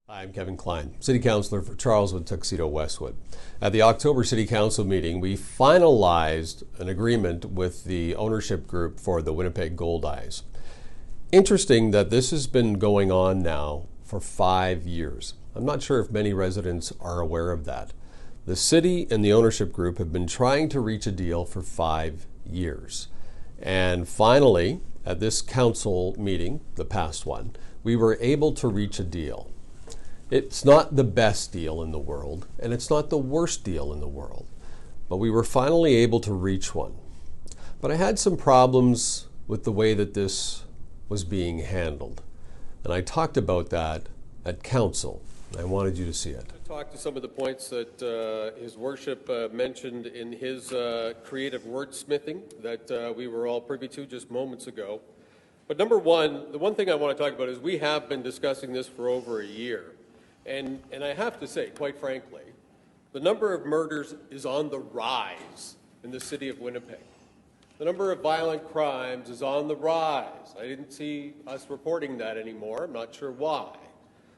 I'm Kevin Klein, City Councillor for Charleswood, Tuxedo, Westwood. At the October City Council meeting, we finalized an agreement with the ownership group for the Winnipeg Goldeyes. Interesting that this has been going on now for 5 years. I'm not sure if many residents are aware of that. The city and the ownership group have been trying to reach a deal for 5 years. And finally, at this council meeting, the past one, we were able to reach a deal. It's not the best deal in the world, and it's not the worst deal in the world, but we were finally able to reach one. But I had some problems with the way that this was being handled, and I talked about that at council. I wanted you to see it. I talked to some of the points that His Worship mentioned in his creative wordsmithing that we were all privy to just moments ago. But number one, the one thing I want to talk about is we have been discussing this for over a year. And I have to say, quite frankly, the number of murders is on the rise in the city of Winnipeg. The number of violent crimes is on the rise. I didn't see us reporting that anymore. I'm not sure why.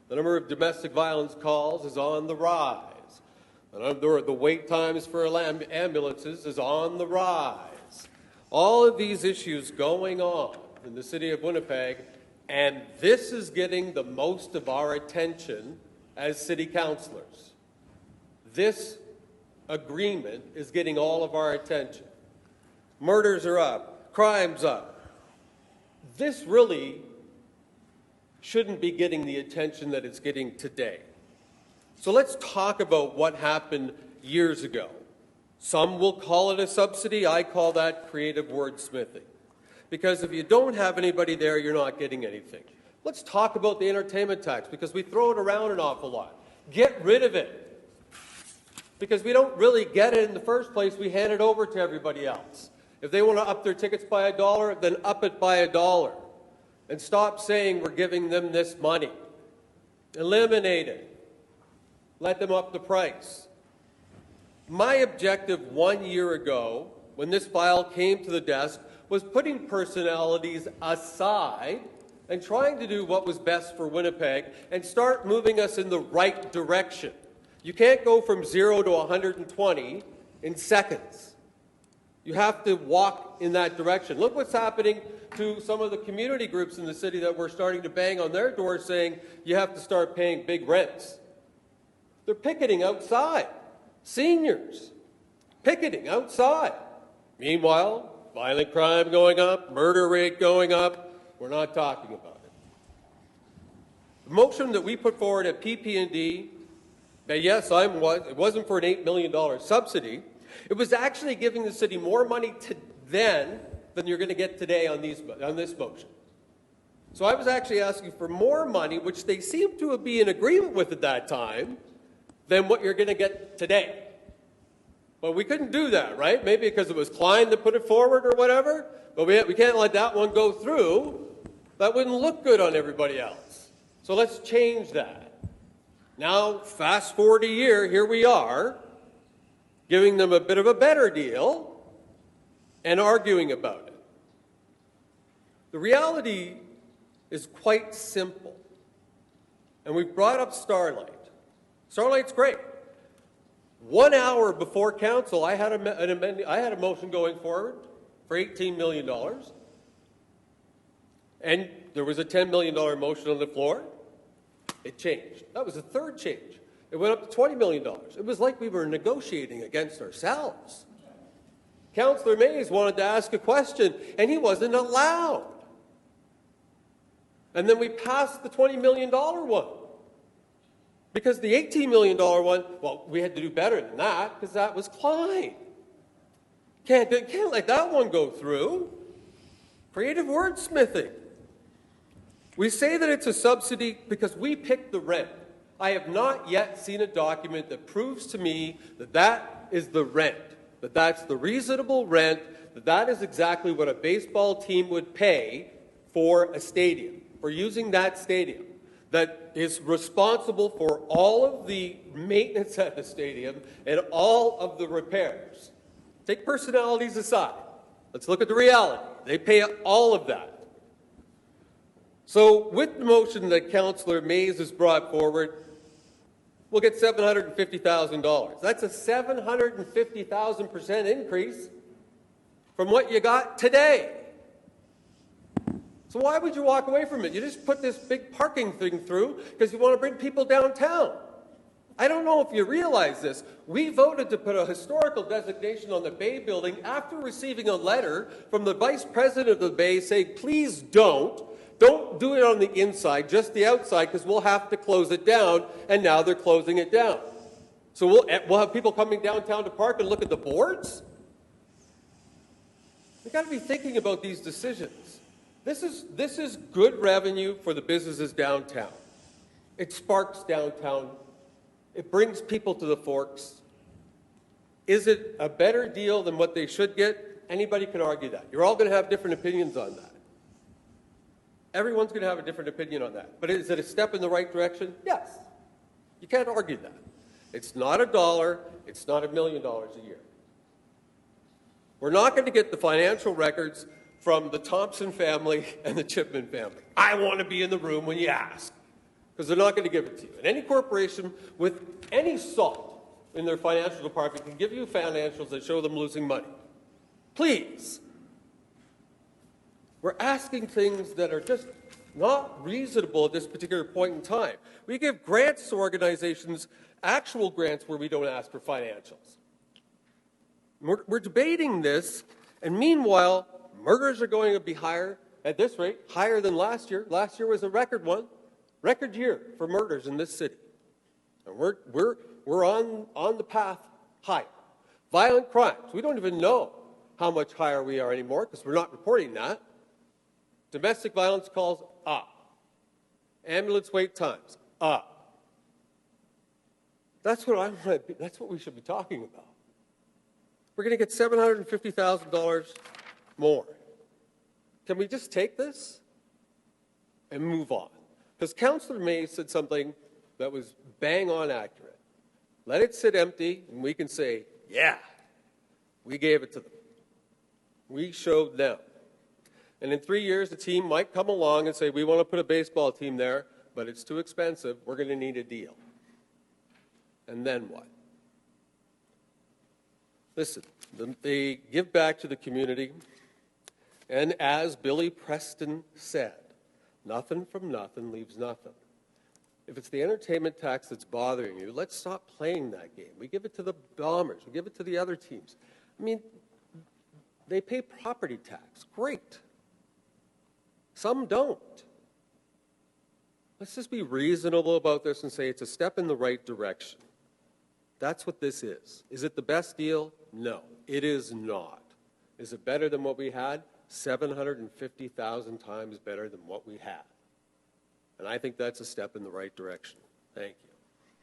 The number of domestic violence calls is on the rise. The wait times for ambulances is on the rise. All of these issues going on in the city of Winnipeg, and this is getting the most of our attention as city councillors. This agreement is getting all of our attention. Murders are up, crimes up. This really shouldn't be getting the attention that it's getting today. So let's talk about what happened years ago. Some will call it a subsidy. I call that creative wordsmithing. Because if you don't have anybody there, you're not getting anything. Let's talk about the entertainment tax, because we throw it around an awful lot. Get rid of it. Because we don't really get it in the first place. We hand it over to everybody else. If they want to up their tickets by $1, then up it by $1. And stop saying we're giving them this money. Eliminate it. Let them up the price. My objective 1 year ago, when this file came to the desk, was putting personalities aside and trying to do what was best for Winnipeg and start moving us in the right direction. You can't go from 0 to 120 in seconds. You have to walk in that direction. Look what's happening to some of the community groups in the city that we're starting to bang on their doors saying you have to start paying big rents. They're picketing outside. Seniors picketing outside. Meanwhile, violent crime going up, murder rate going up. We're not talking about it. The motion that we put forward at PP&D, yes, it wasn't for an $8 million subsidy. It was actually giving the city more money then than you're going to get today on this motion. So I was actually asking for more money, which they seemed to be in agreement with at that time, than what you're going to get today. But we couldn't do that, right? Maybe because it was Klein that put it forward or whatever. But we can't let that one go through. That wouldn't look good on everybody else. So let's change that. Now, fast forward a year, here we are, giving them a bit of a better deal and arguing about it. The reality is quite simple. And we've brought up Starlight. Starlight's great. 1 hour before council, I had a motion going forward for $18 million. And there was a $10 million motion on the floor. It changed. That was the third change. It went up to $20 million. It was like we were negotiating against ourselves. Councillor Mays wanted to ask a question, and he wasn't allowed. And then we passed the $20 million one. Because the $18 million one, well, we had to do better than that, because that was Klein. Can't let that one go through. Creative wordsmithing. We say that it's a subsidy because we picked the rent. I have not yet seen a document that proves to me that that is the rent, that that's the reasonable rent, that that is exactly what a baseball team would pay for a stadium, for using that stadium, that is responsible for all of the maintenance at the stadium and all of the repairs. Take personalities aside. Let's look at the reality. They pay all of that. So with the motion that Councillor Mays has brought forward, we'll get $750,000. That's a 750,000% increase from what you got today. So why would you walk away from it? You just put this big parking thing through because you want to bring people downtown. I don't know if you realize this. We voted to put a historical designation on the Bay building after receiving a letter from the Vice President of the Bay saying, please don't do it on the inside, just the outside, because we'll have to close it down, and now they're closing it down. So we'll have people coming downtown to park and look at the boards? We've got to be thinking about these decisions. This is good revenue for the businesses downtown. It sparks downtown. It brings people to the Forks. Is it a better deal than what they should get? Anybody can argue that. You're all going to have different opinions on that. Everyone's going to have a different opinion on that. But is it a step in the right direction? Yes. You can't argue that. It's not $1. It's not $1 million a year. We're not going to get the financial records from the Thompson family and the Chipman family. I want to be in the room when you ask, because they're not going to give it to you. And any corporation with any salt in their financial department can give you financials that show them losing money. Please. We're asking things that are just not reasonable at this particular point in time. We give grants to organizations, actual grants, where we don't ask for financials. We're debating this, and meanwhile, murders are going to be higher at this rate, higher than last year. Last year was a record year for murders in this city. And we're on the path higher. Violent crimes, we don't even know how much higher we are anymore because we're not reporting that. Domestic violence calls up. Ambulance wait times up. That's what we should be talking about. We're going to get $750,000 more. Can we just take this and move on? Because Councillor Mays said something that was bang on accurate. Let it sit empty and we can say, yeah, we gave it to them. We showed them. And in 3 years, the team might come along and say, we want to put a baseball team there, but it's too expensive. We're going to need a deal. And then what? Listen, they give back to the community. And as Billy Preston said, nothing from nothing leaves nothing. If it's the entertainment tax that's bothering you, let's stop playing that game. We give it to the Bombers. We give it to the other teams. I mean, they pay property tax. Great. Some don't. Let's just be reasonable about this and say it's a step in the right direction. That's what this is. Is it the best deal? No, it is not. Is it better than what we had? 750,000 times better than what we had. And I think that's a step in the right direction. Thank you.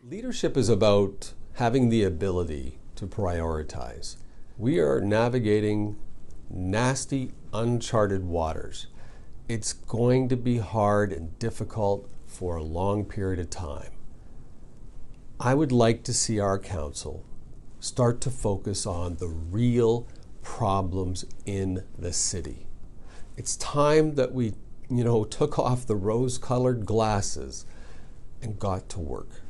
Leadership is about having the ability to prioritize. We are navigating nasty, uncharted waters. It's going to be hard and difficult for a long period of time. I would like to see our council start to focus on the real problems in the city. It's time that we, took off the rose-colored glasses and got to work.